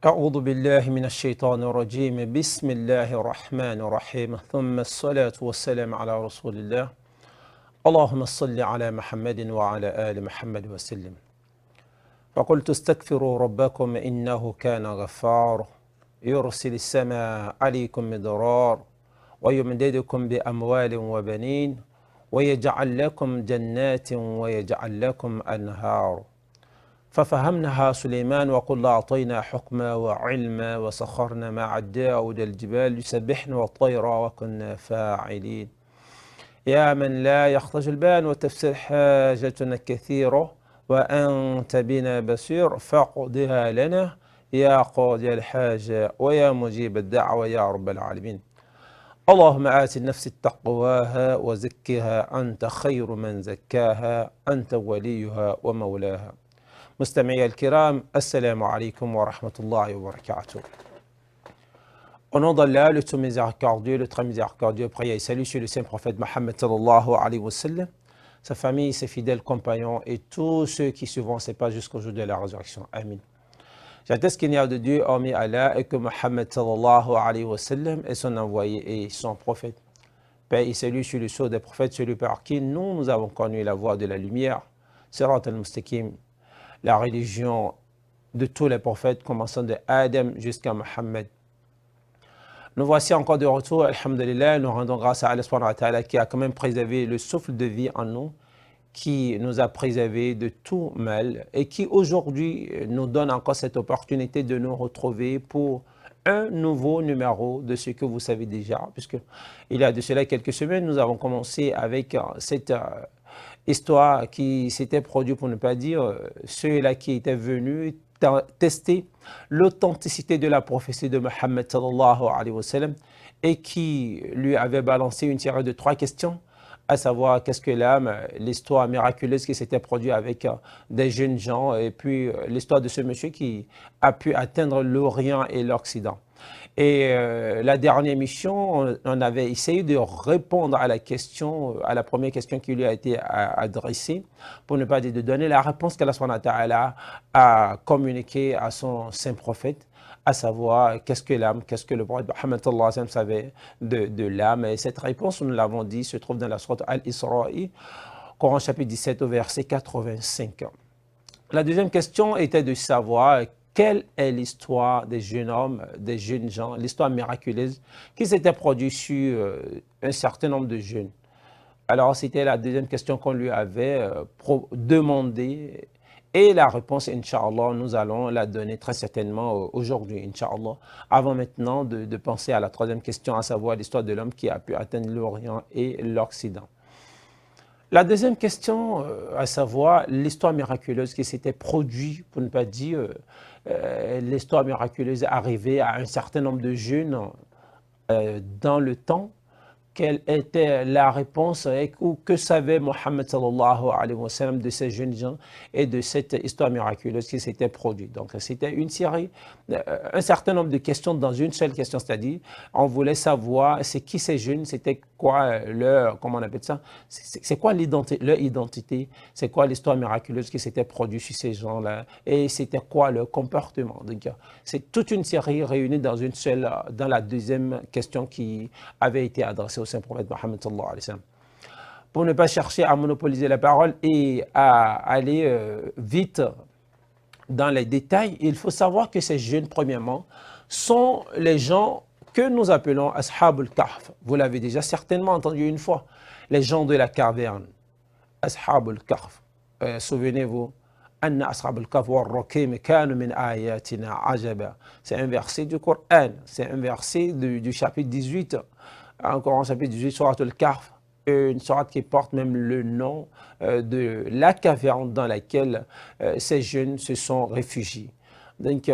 أعوذ بالله من الشيطان الرجيم بسم الله الرحمن الرحيم ثم الصلاة والسلام على رسول الله اللهم صل على محمد وعلى آل محمد وسلم فقلت استغفروا ربكم إنه كان غفار يرسل السماء عليكم مدرار ويمددكم بأموال وبنين ويجعل لكم جنات ويجعل لكم أنهار ففهمناها سليمان وقل أعطينا حكما وعلما وسخرنا مع داود الجبال يسبحن والطير وكنا فاعلين يا من لا يخرج البان وتفسير حاجتنا كثيرة وأنت بنا بصير فاقضها لنا يا قاضي الحاجة ويا مجيب الدعوة يا رب العالمين اللهم آت النفس تقواها وزكها أنت خير من زكاها أنت وليها ومولاها. Mustami'a al-kiram, assalamu alaikum wa rahmatullahi wa barakatuh. Au nom d'Allah, le tout miséricordieux, le très miséricordieux, prière et salut sur le saint prophète Mohammed sallallahu alayhi wa sallam, sa famille, ses fidèles compagnons et tous ceux qui suivront ses pas jusqu'au jour de la résurrection. Amin. J'atteste qu'il n'y a de Dieu hormis Allah et que Mohammed sallallahu alayhi wa sallam est son envoyé et son prophète. Paix et salut sur le sceau des prophètes, celui par qui nous avons connu la voie de la lumière, Sirat al-Mustaqim, la religion de tous les prophètes, commençant de Adam jusqu'à Mohammed. Nous voici encore de retour, alhamdulillah, nous rendons grâce à Allah subhanahu wa ta'ala qui a quand même préservé le souffle de vie en nous, qui nous a préservé de tout mal et qui aujourd'hui nous donne encore cette opportunité de nous retrouver pour un nouveau numéro de ce que vous savez déjà, puisque il y a de cela quelques semaines, nous avons commencé avec cette histoire qui s'était produite, pour ne pas dire, ceux-là qui étaient venus tester l'authenticité de la prophétie de Mohammed sallallahu alayhi wa sallam et qui lui avait balancé une série de 3 questions, à savoir qu'est-ce que l'âme, l'histoire miraculeuse qui s'était produite avec des jeunes gens et puis l'histoire de ce monsieur qui a pu atteindre l'Orient et l'Occident. Et la dernière mission, on avait essayé de répondre à la question, à la première question qui lui a été adressée, pour ne pas dire de donner la réponse qu'Allah subhanahu wa ta'ala a communiquée à son saint prophète, à savoir qu'est-ce que l'âme, qu'est-ce que le prophète Mohammed sallallahu alayhi wa sallam savait de l'âme. Et cette réponse, nous l'avons dit, se trouve dans la sourate Al-Isra, Coran chapitre 17 au verset 85. La deuxième question était de savoir quelle est l'histoire des jeunes hommes, des jeunes gens, l'histoire miraculeuse qui s'était produite sur un certain nombre de jeunes. Alors, c'était la deuxième question qu'on lui avait demandée. Et la réponse, Inch'Allah, nous allons la donner très certainement aujourd'hui, Inch'Allah, avant maintenant de penser à la troisième question, à savoir l'histoire de l'homme qui a pu atteindre l'Orient et l'Occident. La deuxième question, à savoir l'histoire miraculeuse qui s'était produite, pour ne pas dire l'histoire miraculeuse arrivée à un certain nombre de jeunes dans le temps. Quelle était la réponse ou que savait Mohammed sallallahu alayhi wa sallam de ces jeunes gens et de cette histoire miraculeuse qui s'était produite. Donc c'était une série, un certain nombre de questions dans une seule question, c'est-à-dire on voulait savoir c'est qui ces jeunes, c'était quoi leur, comment on appelle ça, c'est quoi leur identité, c'est quoi l'histoire miraculeuse qui s'était produite sur ces gens-là et c'était quoi leur comportement. Donc c'est toute une série réunie dans une seule, dans la deuxième question qui avait été adressée au Saint-Prophète Mohammed sallallahu alayhi wa sallam. Pour ne pas chercher à monopoliser la parole et à aller vite dans les détails, il faut savoir que ces jeunes, premièrement, sont les gens que nous appelons Ashab al-Kahf. Vous l'avez déjà certainement entendu une fois, les gens de la caverne. Ashab al-Kahf. Souvenez-vous, c'est un verset du Coran, c'est un verset du chapitre 18, encore en chapitre 18, Surat al-Kahf, une sourate qui porte même le nom de la caverne dans laquelle ces jeunes se sont réfugiés. Donc,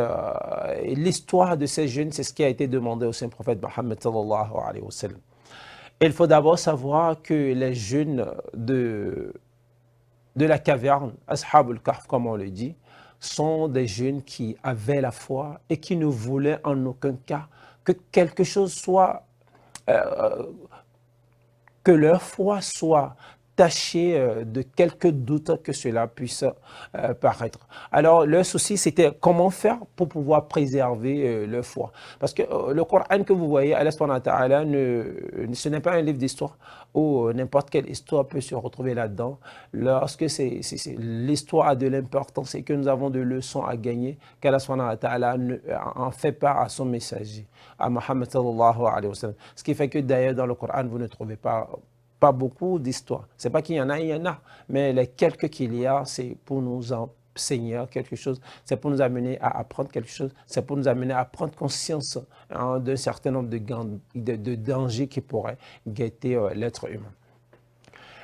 l'histoire de ces jeunes, c'est ce qui a été demandé au saint prophète Mohammed sallallahu alayhi wa sallam. Il faut d'abord savoir que les jeunes de la caverne, Ashab al-Kahf comme on le dit, sont des jeunes qui avaient la foi et qui ne voulaient en aucun cas que quelque chose soit, que leur foi soit tâcher de quelques doutes que cela puisse paraître. Alors, le souci, c'était comment faire pour pouvoir préserver leur foi. Parce que le Coran que vous voyez, Allah subhanahu wa ta'ala, ce n'est pas un livre d'histoire où n'importe quelle histoire peut se retrouver là-dedans. Lorsque l'histoire a de l'importance et que nous avons de leçons à gagner, qu'Allah subhanahu wa ta'ala en fait part à son messager, à Muhammad sallallahu alayhi wa sallam. Ce qui fait que d'ailleurs dans le Coran, vous ne trouvez pas beaucoup d'histoires. Ce n'est pas qu'il y en a, il y en a, mais les quelques qu'il y a, c'est pour nous enseigner quelque chose, c'est pour nous amener à apprendre quelque chose, c'est pour nous amener à prendre conscience d'un certain nombre de dangers qui pourraient guetter l'être humain.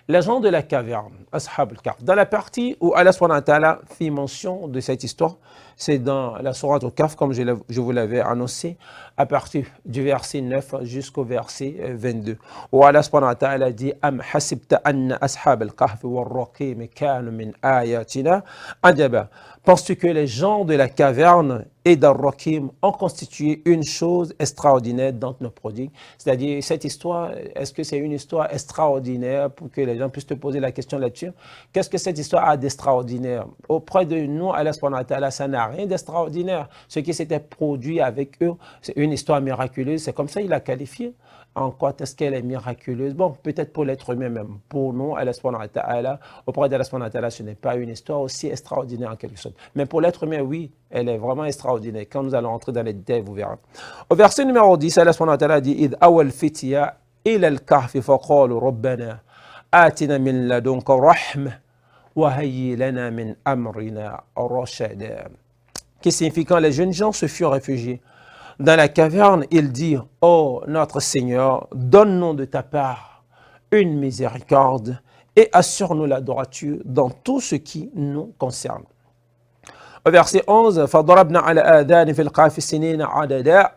Les gens de la caverne, Ashab al-Kahf. Dans la partie où Allah subhanahu wa ta'ala fit mention de cette histoire, c'est dans la sourate al-Kahf, comme je vous l'avais annoncé, à partir du verset 9 jusqu'au verset 22, où Allah subhanahu wa ta'ala dit « Am hasibta anna ashab al-Kahf wal-Raqim kanu min ayatina adaba » Penses-tu que les gens de la caverne et d'Al-Raqim ont constitué une chose extraordinaire dans nos prodigues? C'est-à-dire, cette histoire, est-ce que c'est une histoire extraordinaire pour que les gens puissent te poser la question là-dessus? Qu'est-ce que cette histoire a d'extraordinaire? Auprès de nous, Allah subhanahu wa ta'ala, ça n'a rien d'extraordinaire. Ce qui s'était produit avec eux, c'est une histoire miraculeuse. C'est comme ça qu'il l'a qualifié. En quoi est-ce qu'elle est miraculeuse? Bon, peut-être pour l'être humain même. Pour nous, Allah subhanahu wa ta'ala, auprès d'Allah subhanahu wa ta'ala, ce n'est pas une histoire aussi extraordinaire en quelque sorte. Mais pour l'être humain, oui, elle est vraiment extraordinaire. Quand nous allons entrer dans les détails, vous verrez. Au verset numéro 10, Allah subhanahu wa ta'ala dit « Id awal fitya ila al-kahfi faqalu rabbana atina min ladunka rahma wa hayyi lana min amrina rashada » qui signifie quand les jeunes gens se furent réfugiés dans la caverne, ils dirent « Oh, notre Seigneur, donne-nous de ta part une miséricorde et assure-nous la droiture dans tout ce qui nous concerne. » Au verset 11, « فَضَرَبْنَا عَلَى آذَانِ فِي الْقَافِ سِنِينَ عَدَدًا »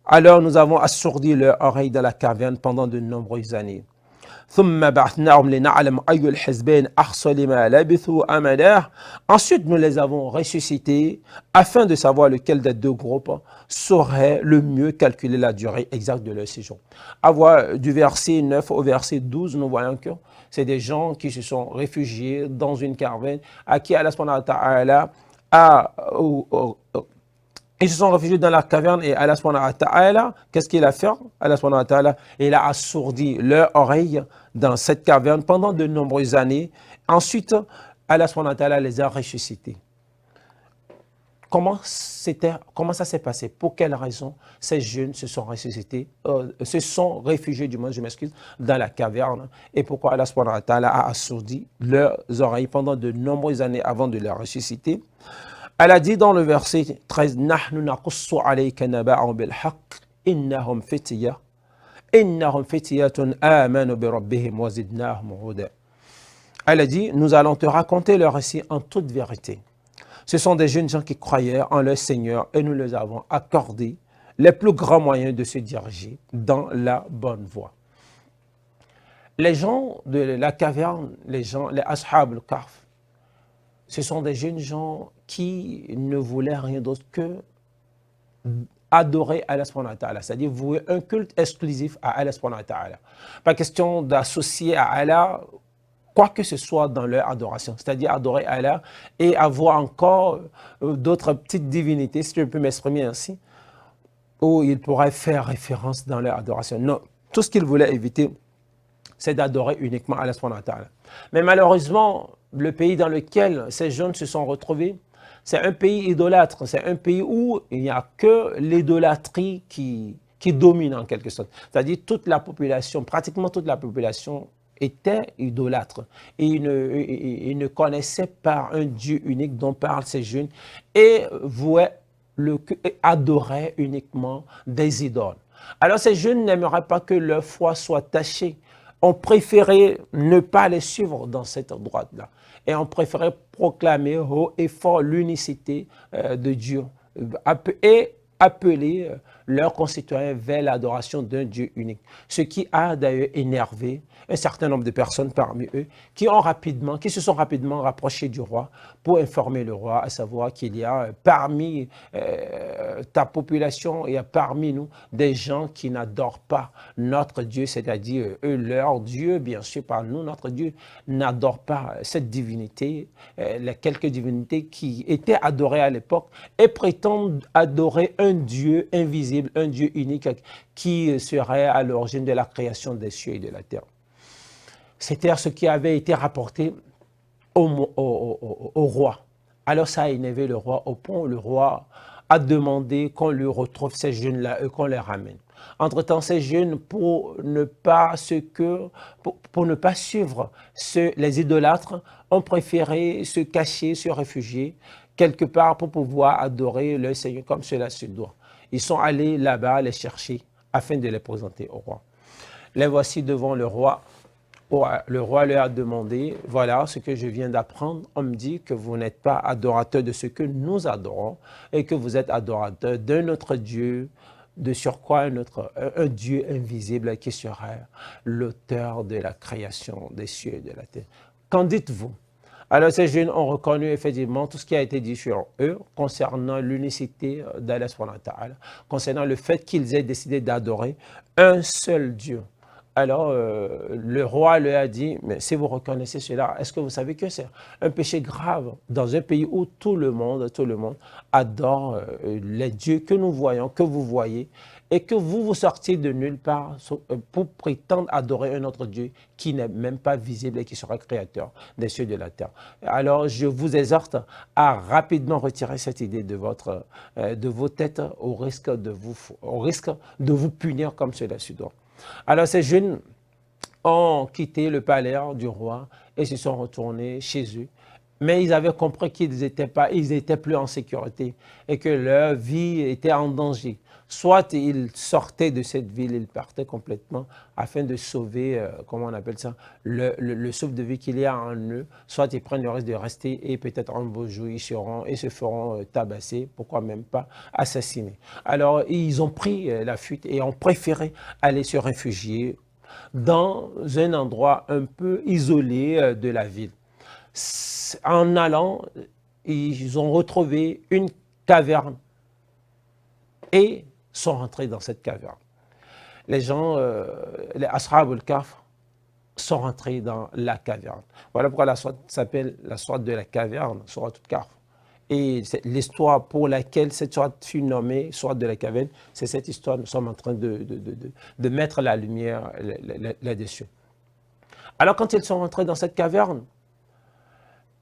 Alors nous avons assourdi leurs oreilles dans la caverne pendant de nombreuses années. ثم بعثناهم لنعلم أي الحزبين أحصى لما لبثوا أمدا. Ensuite, nous les avons ressuscités afin de savoir lequel des deux groupes saurait le mieux calculer la durée exacte de leur séjour. Du verset 9 au verset 12, nous voyons que c'est des gens qui se sont réfugiés dans une caverne à qui Allah subhanahu wa ta'ala ils se sont réfugiés dans la caverne et Allah subhanahu wa ta'ala, qu'est-ce qu'il a fait? Allah subhanahu wa ta'ala, il a assourdi leurs oreilles dans cette caverne pendant de nombreuses années. Ensuite, Allah subhanahu wa ta'ala les a ressuscités. Comment ça s'est passé? Pour quelles raisons ces jeunes se sont ressuscités, se sont réfugiés, du moins, je m'excuse, dans la caverne? Et pourquoi Allah subhanahu wa ta'ala a assourdi leurs oreilles pendant de nombreuses années avant de les ressusciter? Elle a dit dans le verset 13, « Nahnu naqussu alayka naba'ahum bil haqq, innahum fityatun amanu bi rabbihim wa zidnahum huda. » Elle a dit, « Nous allons te raconter leur récit en toute vérité. Ce sont des jeunes gens qui croyaient en leur Seigneur et nous leur avons accordé les plus grands moyens de se diriger dans la bonne voie. » Les gens de la caverne, les Ashab al-Kahf, ce sont des jeunes gens qui ne voulaient rien d'autre que adorer Allah subhanahu wa ta'ala, c'est-à-dire vouer un culte exclusif à Allah subhanahu wa ta'ala. Pas question d'associer à Allah quoi que ce soit dans leur adoration, c'est-à-dire adorer Allah et avoir encore d'autres petites divinités, si je peux m'exprimer ainsi, où ils pourraient faire référence dans leur adoration. Non, tout ce qu'ils voulaient éviter, c'est d'adorer uniquement Allah subhanahu wa ta'ala. Mais malheureusement, le pays dans lequel ces jeunes se sont retrouvés, c'est un pays idolâtre, c'est un pays où il n'y a que l'idolâtrie qui domine en quelque sorte. C'est-à-dire toute la population, pratiquement toute la population était idolâtre. Et ils ne connaissaient pas un Dieu unique dont parlent ces jeunes et adoraient uniquement des idoles. Alors ces jeunes n'aimeraient pas que leur foi soit tachée. On préférait ne pas les suivre dans cette droite-là. Et on préférait proclamer haut et fort l'unicité de Dieu et appeler leurs concitoyens vers l'adoration d'un Dieu unique. Ce qui a d'ailleurs énervé un certain nombre de personnes parmi eux qui se sont rapidement rapprochés du roi pour informer le roi, à savoir qu'il y a parmi ta population, il y a parmi nous des gens qui n'adorent pas notre Dieu, c'est-à-dire eux, leur Dieu, bien sûr, par nous, notre Dieu n'adore pas cette divinité, les quelques divinités qui étaient adorées à l'époque et prétendent adorer un Dieu invisible, un Dieu unique qui serait à l'origine de la création des cieux et de la terre. C'était ce qui avait été rapporté au roi. Alors ça a énervé le roi au point où le roi a demandé qu'on lui retrouve ces jeunes-là et qu'on les ramène. Entre-temps, ces jeunes, pour ne pas suivre les idolâtres, ont préféré se cacher, se réfugier quelque part pour pouvoir adorer leur Seigneur comme cela se doit. Ils sont allés là-bas les chercher afin de les présenter au roi. Les voici devant le roi. Le roi leur a demandé, voilà ce que je viens d'apprendre, on me dit que vous n'êtes pas adorateur de ce que nous adorons et que vous êtes adorateur d'un autre Dieu, de surcroît un Dieu invisible qui serait l'auteur de la création des cieux et de la terre. Qu'en dites-vous? Alors ces jeunes ont reconnu effectivement tout ce qui a été dit sur eux concernant l'unicité d'Allah subhanahu wa ta'ala, concernant le fait qu'ils aient décidé d'adorer un seul Dieu. Alors, le roi lui a dit, mais si vous reconnaissez cela, est-ce que vous savez que c'est un péché grave dans un pays où tout le monde adore les dieux que nous voyons, que vous voyez, et que vous sortiez de nulle part pour prétendre adorer un autre Dieu qui n'est même pas visible et qui sera créateur des cieux et de la terre. Alors, je vous exhorte à rapidement retirer cette idée de vos têtes au risque de vous punir comme cela se doit. Alors ces jeunes ont quitté le palais du roi et se sont retournés chez eux. Mais ils avaient compris qu'ils étaient plus en sécurité et que leur vie était en danger. Soit ils sortaient de cette ville, ils partaient complètement afin de sauver, comment on appelle ça, le souffle de vie qu'il y a en eux. Soit ils prennent le risque de rester et peut-être un beau jour ils se feront tabasser, pourquoi même pas assassiner. Alors ils ont pris la fuite et ont préféré aller se réfugier dans un endroit un peu isolé de la ville. En allant, ils ont retrouvé une caverne et sont rentrés dans cette caverne. Les gens, les Ashab al-Kahf, sont rentrés dans la caverne. Voilà pourquoi la sourate s'appelle la sourate de la caverne, sourate al-Kahf. Et l'histoire pour laquelle cette sourate fut nommée sourate de la caverne, c'est cette histoire, nous sommes en train de mettre la lumière là-dessus. Alors quand ils sont rentrés dans cette caverne,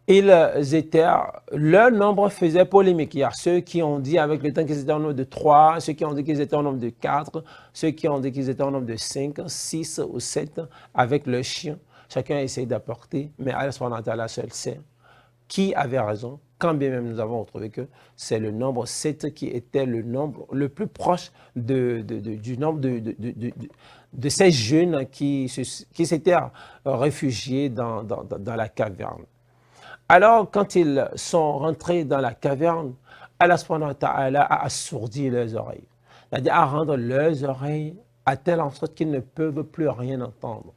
leur nombre faisait polémique. Il y a ceux qui ont dit avec le temps qu'ils étaient en nombre de 3, ceux qui ont dit qu'ils étaient en nombre de 4, ceux qui ont dit qu'ils étaient en nombre de 5, 6 ou 7 avec le chien. Chacun a essayé d'apporter, mais Allah subhanahu wa ta'ala seul sait qui avait raison, quand bien même nous avons retrouvé que c'est le nombre 7 qui était le nombre le plus proche du nombre de ces jeunes qui s'étaient réfugiés dans la caverne. Alors, quand ils sont rentrés dans la caverne, Allah subhanahu wa ta'ala a assourdi leurs oreilles. C'est-à-dire à rendre leurs oreilles à telle en sorte qu'ils ne peuvent plus rien entendre.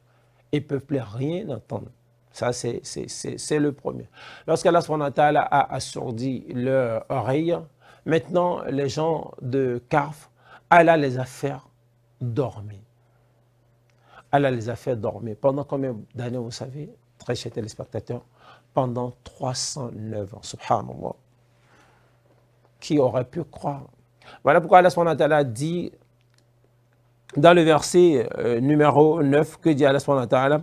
Ils ne peuvent plus rien entendre. Ça, c'est le premier. Lorsqu'Allah subhanahu wa ta'ala a assourdi leurs oreilles, maintenant, les gens de Kahf, Allah les a fait dormir. Allah les a fait dormir. Pendant combien d'années, vous savez, très chers téléspectateurs? Pendant 309 ans, subhanallah. Qui aurait pu croire? Voilà pourquoi Allah subhanahu wa ta'ala dit dans le verset numéro 9, que dit Allah subhanahu wa ta'ala?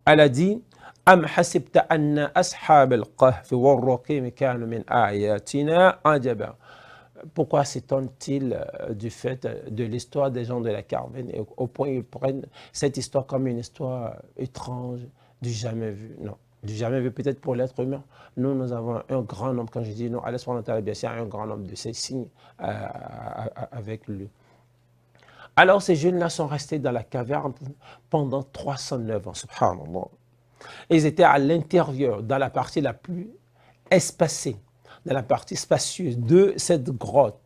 Allah dit Am hasibta anna ashab al-kahf wal-raqim kanu min ayatina ajaba. Pourquoi s'étonne-t-il du fait de l'histoire des gens de la caravane et au point où ils prennent cette histoire comme une histoire étrange, du jamais vu? Non. Du jamais vu peut-être pour l'être humain. Nous avons un grand nombre, quand je dis nous, Allah subhanahu wa ta'ala, bien sûr, un grand nombre de ces signes avec lui. Alors ces jeunes-là sont restés dans la caverne pendant 309 ans, subhanallah. Ils étaient à l'intérieur, dans la partie la plus espacée, dans la partie spacieuse de cette grotte.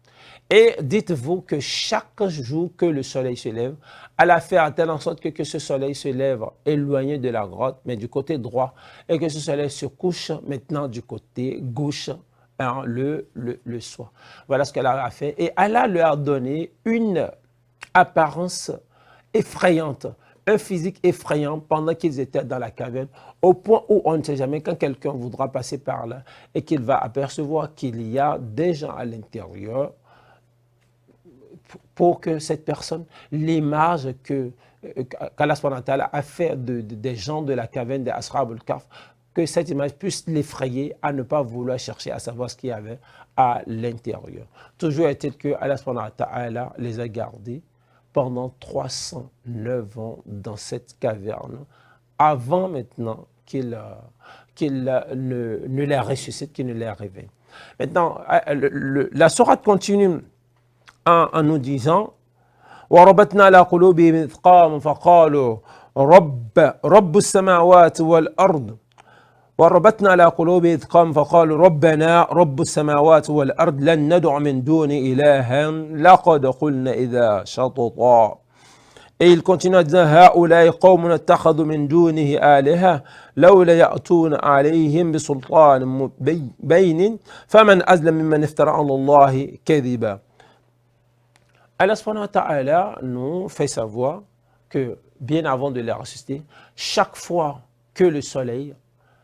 Et dites-vous que chaque jour que le soleil se lève, Allah fait à telle en sorte que ce soleil se lève éloigné de la grotte, mais du côté droit, et que ce soleil se couche maintenant du côté gauche, hein, le soir. Voilà ce qu'Allah a fait. Et Allah leur a donné une apparence effrayante, un physique effrayant pendant qu'ils étaient dans la caverne, au point où on ne sait jamais quand quelqu'un voudra passer par là et qu'il va apercevoir qu'il y a des gens à l'intérieur, pour que cette personne, l'image qu'Allah a fait des gens de la caverne des Ashab al-Kahf, que cette image puisse l'effrayer à ne pas vouloir chercher à savoir ce qu'il y avait à l'intérieur. Toujours est-il que Allah les a gardés pendant 309 ans dans cette caverne, avant maintenant qu'il ne les ressuscite, qu'il ne les réveille. Maintenant, la sourate continue en nous disant وَرَبَطْنَا عَلَى قُلُوبِهِمْ إِذْ قَامُوا فَقَالُوا رَبُّ السَّمَاوَاتِ وَالْأَرْضِ وَرَبَطْنَا عَلَى قُلُوبِهِمْ إِذْ قَامُوا فَقَالُوا رَبَّنَا رَبُّ السَّمَاوَاتِ وَالْأَرْضِ لَن نَّدْعُوَ مِن دُونِهِ إِلَٰهًا لَقَدْ قُلْنَا إِذًا شَطَطًا. Et il continue en disant هؤلاء قوم اتخذوا من دونه آلهة لولا يأتون عليهم بسلطان بين فمن أظلم ممن افترى على الله كذبا. Allah subhanahu wa ta'ala nous fait savoir que bien avant de les ressusciter, chaque fois que le soleil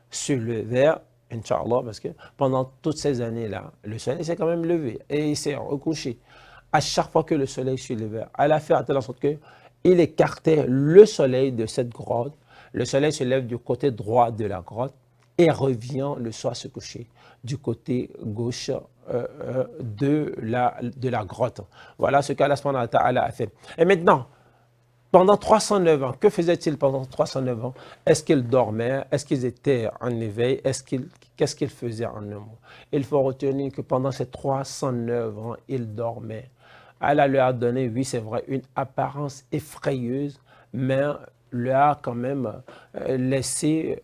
se levait, Inch'Allah, parce que pendant toutes ces années-là, le soleil s'est quand même levé et il s'est recouché. À chaque fois que le soleil se levait, Allah fait à telle sorte qu'il écartait le soleil de cette grotte. Le soleil se lève du côté droit de la grotte et revient le soir se coucher du côté gauche de la grotte. Voilà ce qu'Allah subhanahu wa ta'ala a fait. Et maintenant, pendant 309 ans, que faisaient-ils pendant 309 ans? Est-ce qu'ils dormaient? Est-ce qu'ils étaient en éveil? Qu'est-ce qu'ils faisaient en un mot? Il faut retenir que pendant ces 309 ans, ils dormaient. Allah leur a donné, oui c'est vrai, une apparence effrayeuse, mais leur a quand même laissé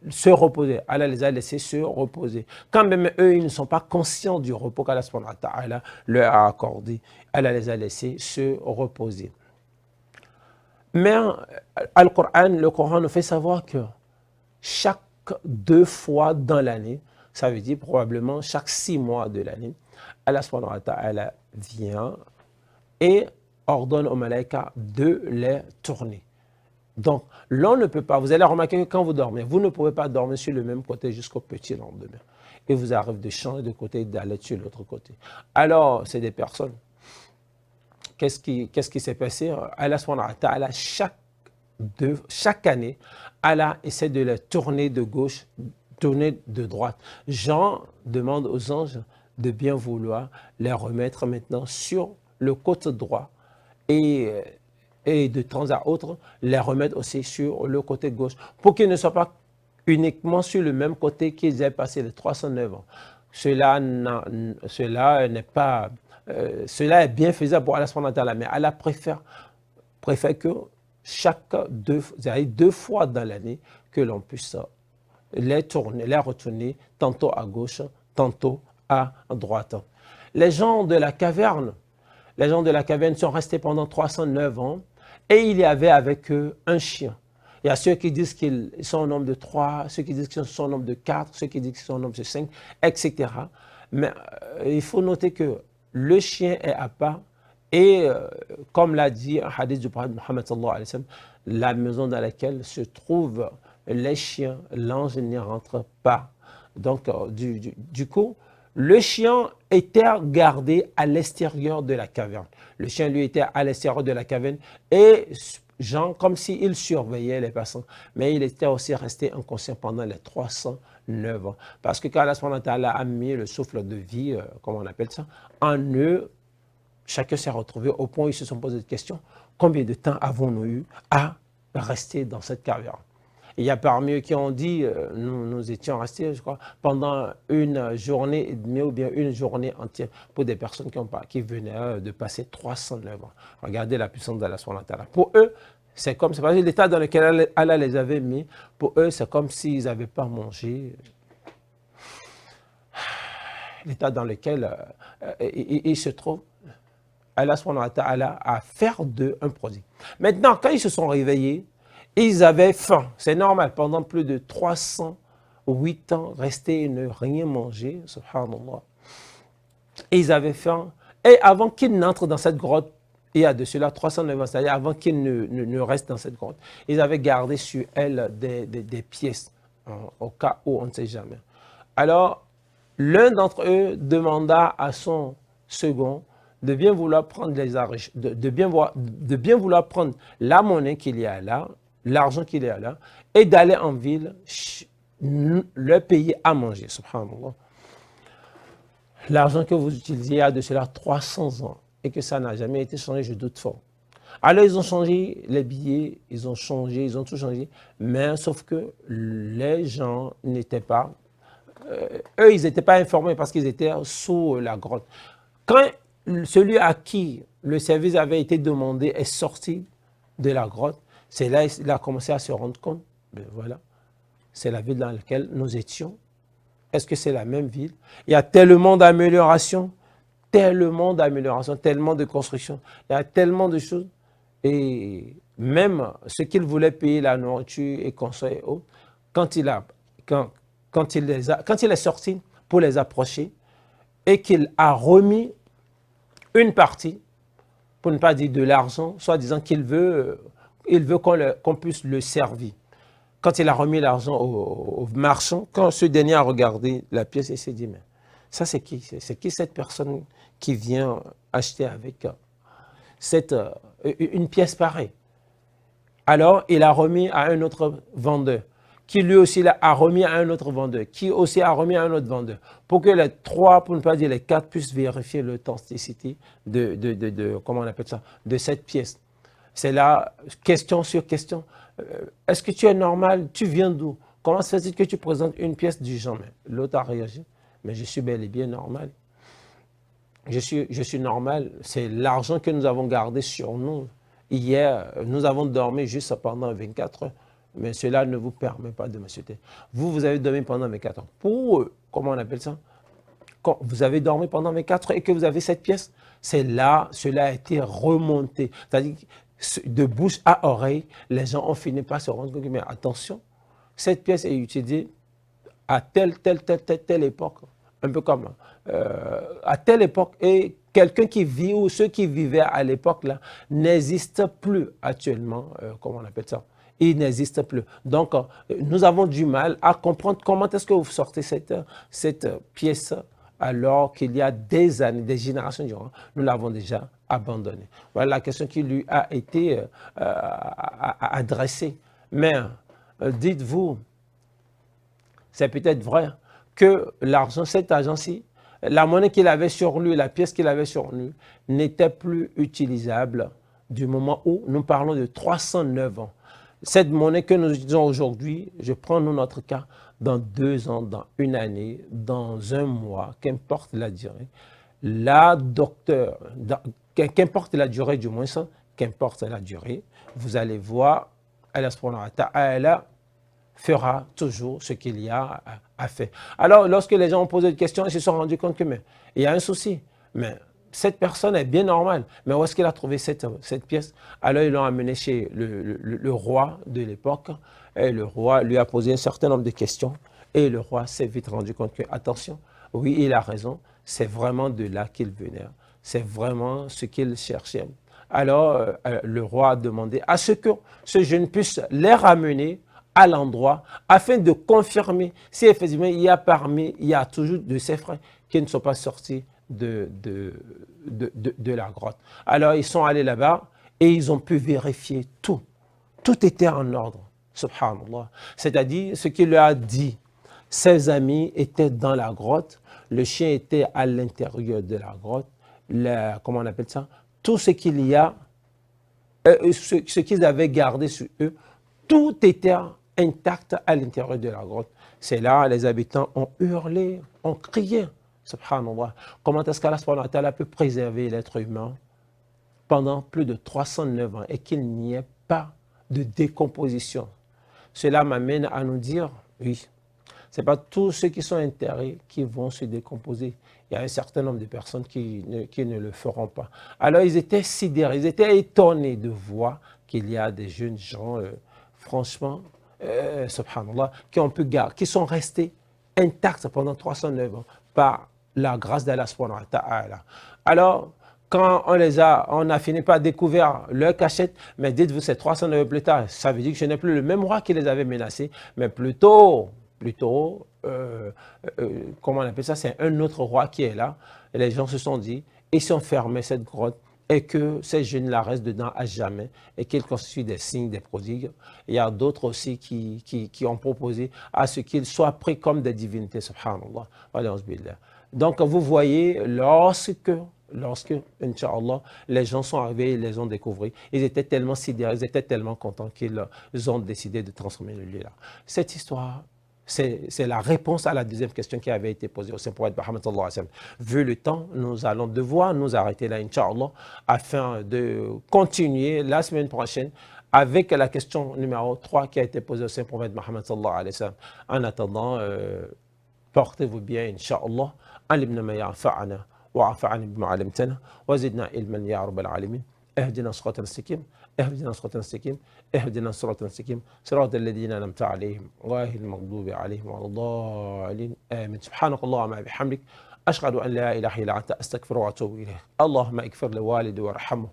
se reposer. Allah les a laissés se reposer. Quand même eux, ils ne sont pas conscients du repos qu'Allah leur a accordé. Allah les a laissés se reposer. Mais le Coran nous fait savoir que chaque 2 fois dans l'année, ça veut dire probablement chaque 6 mois de l'année, Allah subhanahu wa ta'ala vient et ordonne aux malaïkas de les tourner. Donc, l'on ne peut pas, vous allez remarquer que quand vous dormez, vous ne pouvez pas dormir sur le même côté jusqu'au petit lendemain. Et vous arrive de changer de côté et d'aller sur l'autre côté. Alors, c'est des personnes. Qu'est-ce qui s'est passé? Allah subhanahu wa ta'ala, chaque année, Allah essaie de les tourner de gauche, tourner de droite. Jean demande aux anges de bien vouloir les remettre maintenant sur le côté droit et de temps à autre, les remettre aussi sur le côté gauche, pour qu'ils ne soient pas uniquement sur le même côté qu'ils aient passé les 309 ans. Cela est bien faisable pour Allah subhanahu wa ta'ala, mais Allah préfère que chaque 2 fois dans l'année, que l'on puisse les retourner tantôt à gauche, tantôt à droite. Les gens de la caverne sont restés pendant 309 ans et il y avait avec eux un chien. Il y a ceux qui disent qu'ils sont au nombre de 3, ceux qui disent qu'ils sont au nombre de 4, ceux qui disent qu'ils sont au nombre de 5, etc. Mais il faut noter que le chien est à part et comme l'a dit un hadith du prophète Mohammed sallallahu alayhi wa sallam, la maison dans laquelle se trouvent les chiens, l'ange n'y rentre pas. Donc du coup, le chien était gardé à l'extérieur de la caverne. Le chien, lui, était à l'extérieur de la caverne et Jean, comme s'il surveillait les personnes. Mais il était aussi resté inconscient pendant les 309 ans. Parce que quand Allah a mis le souffle de vie, comme on appelle ça, en eux, chacun s'est retrouvé au point où ils se sont posé des questions. Combien de temps avons-nous eu à rester dans cette caverne? Il y a parmi eux qui ont dit, nous étions restés, je crois, pendant une journée et demie ou bien une journée entière pour des personnes qui venaient de passer 309 ans. Regardez la puissance d'Allah subhanahu wa ta'ala. Pour eux, c'est comme, c'est pas l'état dans lequel Allah les avait mis. Pour eux, c'est comme s'ils n'avaient pas mangé. l'état dans lequel ils se trouvent, Allah subhanahu wa ta'ala a fait d'eux un prodige. Maintenant, quand ils se sont réveillés, ils avaient faim. C'est normal, pendant plus de 308 ans, rester et ne rien manger, subhanallah. Ils avaient faim. Et avant qu'ils n'entrent dans cette grotte, il y a de cela 309 ans, c'est-à-dire avant qu'ils ne restent dans cette grotte, ils avaient gardé sur elles des pièces, hein, au cas où on ne sait jamais. Alors, l'un d'entre eux demanda à son second de bien vouloir prendre de bien vouloir prendre la monnaie qu'il y a là, l'argent qu'il y a là, et d'aller en ville leur payer à manger. Subhanallah. L'argent que vous utilisiez il y a de cela 300 ans et que ça n'a jamais été changé, je doute fort. Alors ils ont changé les billets, ils ont changé, ils ont tout changé, mais sauf que les gens n'étaient pas, eux ils n'étaient pas informés parce qu'ils étaient sous la grotte. Quand celui à qui le service avait été demandé est sorti de la grotte, c'est là qu'il a commencé à se rendre compte, ben voilà, c'est la ville dans laquelle nous étions. Est-ce que c'est la même ville? Il y a tellement d'améliorations, tellement de constructions, il y a tellement de choses. Et même ce qu'il voulait payer, la nourriture et conseils et autres, quand il est sorti pour les approcher et qu'il a remis une partie, pour ne pas dire de l'argent, soit disant qu'il veut qu'on puisse le servir. Quand il a remis l'argent au marchand, quand ce dernier a regardé la pièce, il s'est dit, mais ça c'est qui? C'est qui cette personne qui vient acheter avec une pièce pareille? Alors, il a remis à un autre vendeur, qui lui aussi a remis à un autre vendeur, qui aussi a remis à un autre vendeur, pour que les trois, pour ne pas dire les quatre, puissent vérifier l'authenticité comment on appelle ça, de cette pièce. C'est là, question sur question. Est-ce que tu es normal? Tu viens d'où? Comment se fait-il que tu présentes une pièce du genre? L'autre a réagi. Mais je suis bel et bien normal. Je suis normal. C'est l'argent que nous avons gardé sur nous. Hier, nous avons dormi juste pendant 24 heures. Mais cela ne vous permet pas de me souhaiter. Vous avez dormi pendant 24 heures. Pour eux, comment on appelle ça? Quand vous avez dormi pendant 24 heures et que vous avez cette pièce, c'est là, cela a été remonté. C'est-à-dire de bouche à oreille, les gens ont fini par se rendre compte, mais attention, cette pièce est utilisée à telle époque, un peu comme à telle époque, et quelqu'un qui vit ou ceux qui vivaient à l'époque là n'existent plus actuellement, comment on appelle ça? Il n'existe plus. Donc, nous avons du mal à comprendre comment est-ce que vous sortez cette pièce alors qu'il y a des années, des générations durant, nous l'avons déjà abandonné. Voilà la question qui lui a été adressée. Mais dites-vous, c'est peut-être vrai que l'argent, cet argent-ci, la monnaie qu'il avait sur lui, la pièce qu'il avait sur lui, n'était plus utilisable du moment où nous parlons de 309 ans. Cette monnaie que nous utilisons aujourd'hui, je prends notre cas, dans 2 ans, dans une année, dans un mois, qu'importe la durée, qu'importe la durée du moins, qu'importe la durée, vous allez voir, Allah subhanahu wa ta'ala fera toujours ce qu'il y a à faire. Alors, lorsque les gens ont posé des questions, ils se sont rendus compte que il y a un souci. Mais cette personne est bien normale. Mais où est-ce qu'il a trouvé cette pièce? Alors, ils l'ont amené chez le roi de l'époque. Et le roi lui a posé un certain nombre de questions. Et le roi s'est vite rendu compte que, attention, oui, il a raison. C'est vraiment de là qu'il venait. C'est vraiment ce qu'il cherchait. Alors, le roi a demandé à ce que ce jeune puisse les ramener à l'endroit afin de confirmer si effectivement il y a toujours de ses frères qui ne sont pas sortis de la grotte. Alors ils sont allés là-bas et ils ont pu vérifier tout. Tout était en ordre, subhanallah. C'est-à-dire ce qu'il leur a dit, ses amis étaient dans la grotte, le chien était à l'intérieur de la grotte, comment on appelle ça? Tout ce qu'il y a, ce qu'ils avaient gardé sur eux, tout était intact à l'intérieur de la grotte. C'est là les habitants ont hurlé, ont crié. Subhanallah. Comment est-ce qu'Allah subhanahu wa ta'ala peut préserver l'être humain pendant plus de 309 ans et qu'il n'y ait pas de décomposition? Cela m'amène à nous dire, oui, Ce n'est pas tous ceux qui sont intéressés qui vont se décomposer. Il y a un certain nombre de personnes qui ne le feront pas. Alors, ils étaient sidérés, ils étaient étonnés de voir qu'il y a des jeunes gens, franchement, subhanallah, qui sont restés intacts pendant 309 ans par la grâce d'Allah subhanahu wa ta'ala. Alors, quand on a fini par découvrir leur cachette, mais dites-vous, c'est 309 ans plus tard, ça veut dire que ce n'est plus le même roi qui les avait menacés, mais plutôt, comment on appelle ça, c'est un autre roi qui est là. Et les gens se sont dit, ils ont fermé cette grotte et que ces jeunes-là restent dedans à jamais et qu'ils constituent des signes, des prodigues. Il y a d'autres aussi qui ont proposé à ce qu'ils soient pris comme des divinités, subhanallah. Donc, vous voyez, lorsque, Inch'Allah, les gens sont arrivés, ils les ont découverts, ils étaient tellement sidérés, ils étaient tellement contents qu'ils ont décidé de transformer le lieu là. Cette histoire, c'est la réponse à la deuxième question qui avait été posée au Saint-Prophète Mohammed sallallahu alayhi wa sallam. Vu le temps, nous allons devoir nous arrêter là, Inch'Allah, afin de continuer la semaine prochaine avec la question numéro 3 qui a été posée au Saint-Prophète Mohammed sallallahu alayhi wa sallam. En attendant, portez-vous bien, Inch'Allah. علمنا ما ينفعنا واعف عنا بما علمتنا وزدنا علما يا رب العالمين اهدنا الصراط المستقيم اهدنا الصراط المستقيم اهدنا الصراط المستقيم صراط الذين انعمت عليهم غير المغضوب عليهم ولا الضالين امين سبحانك اللهم وبحمدك اشهد ان لا اله الا انت استغفر واتوب اليك اللهم اغفر لوالدي وارحمه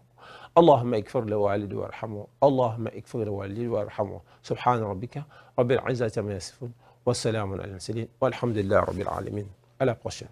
اللهم اغفر لوالدي وارحمه اللهم اغفر لوالدي وارحمه سبحان ربك رب العزة عما يصفون والسلام على المرسلين والحمد لله رب العالمين. À la prochaine.